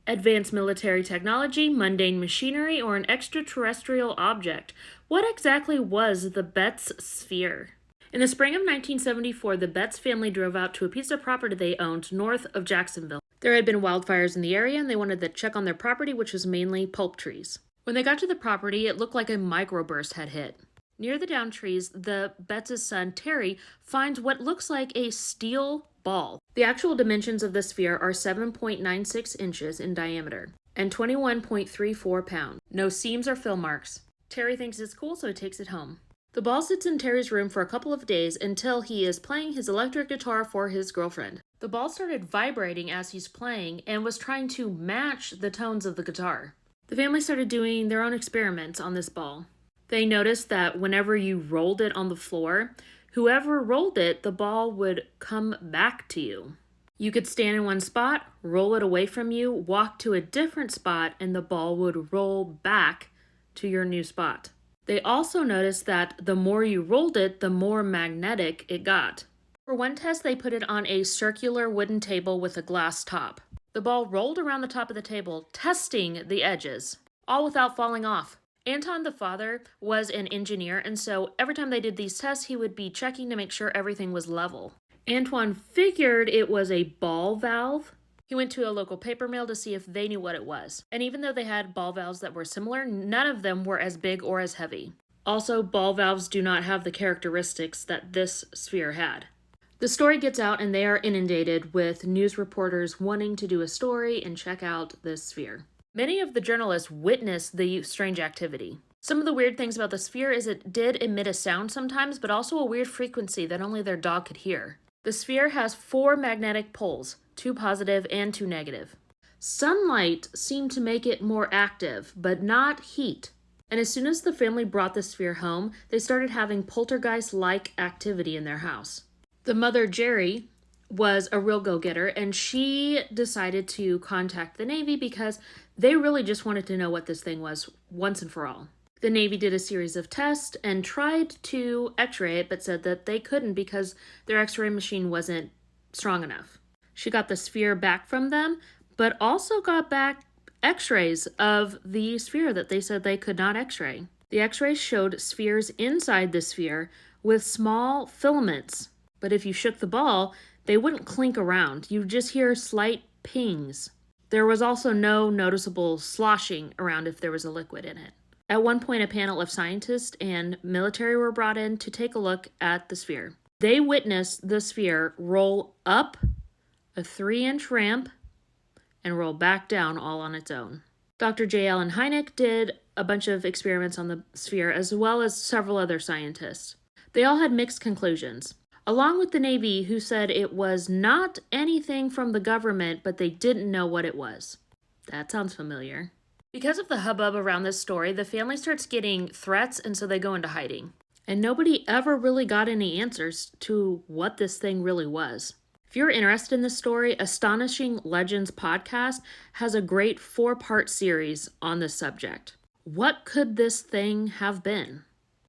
Advanced military technology, mundane machinery, or an extraterrestrial object? What exactly was the Betz Sphere? In the spring of 1974, the Betz family drove out to a piece of property they owned north of Jacksonville. There had been wildfires in the area, and they wanted to check on their property, which was mainly pulp trees. When they got to the property, it looked like a microburst had hit. Near the downed trees, the Betts' son, Terry, finds what looks like a steel ball. The actual dimensions of the sphere are 7.96 inches in diameter and 21.34 pounds. No seams or fill marks. Terry thinks it's cool, so he takes it home. The ball sits in Terry's room for a couple of days until he is playing his electric guitar for his girlfriend. The ball started vibrating as he's playing and was trying to match the tones of the guitar. The family started doing their own experiments on this ball. They noticed that whenever you rolled it on the floor, whoever rolled it, the ball would come back to you. You could stand in one spot, roll it away from you, walk to a different spot, and the ball would roll back to your new spot. They also noticed that the more you rolled it, the more magnetic it got. For one test, they put it on a circular wooden table with a glass top. The ball rolled around the top of the table, testing the edges, all without falling off. Anton, the father, was an engineer, and so every time they did these tests, he would be checking to make sure everything was level. Antoine figured it was a ball valve. He went to a local paper mill to see if they knew what it was. And even though they had ball valves that were similar, none of them were as big or as heavy. Also, ball valves do not have the characteristics that this sphere had. The story gets out and they are inundated with news reporters wanting to do a story and check out this sphere. Many of the journalists witnessed the strange activity. Some of the weird things about the sphere is it did emit a sound sometimes, but also a weird frequency that only their dog could hear. The sphere has 4 magnetic poles, 2 positive and 2 negative. Sunlight seemed to make it more active, but not heat. And as soon as the family brought the sphere home, they started having poltergeist-like activity in their house. The mother, Jerry, was a real go-getter, and she decided to contact the Navy because they really just wanted to know what this thing was once and for all. The Navy did a series of tests and tried to x-ray it, but said that they couldn't because their x-ray machine wasn't strong enough. She got the sphere back from them, but also got back x-rays of the sphere that they said they could not x-ray. The x-rays showed spheres inside the sphere with small filaments, but if you shook the ball, they wouldn't clink around. You'd just hear slight pings. There was also no noticeable sloshing around if there was a liquid in it. At one point, a panel of scientists and military were brought in to take a look at the sphere. They witnessed the sphere roll up a 3-inch ramp and roll back down all on its own. Dr. J. Allen Hynek did a bunch of experiments on the sphere, as well as several other scientists. They all had mixed conclusions, along with the Navy, who said it was not anything from the government, but they didn't know what it was. That sounds familiar. Because of the hubbub around this story, the family starts getting threats, and so they go into hiding. And nobody ever really got any answers to what this thing really was. If you're interested in this story, Astonishing Legends podcast has a great 4-part series on this subject. What could this thing have been?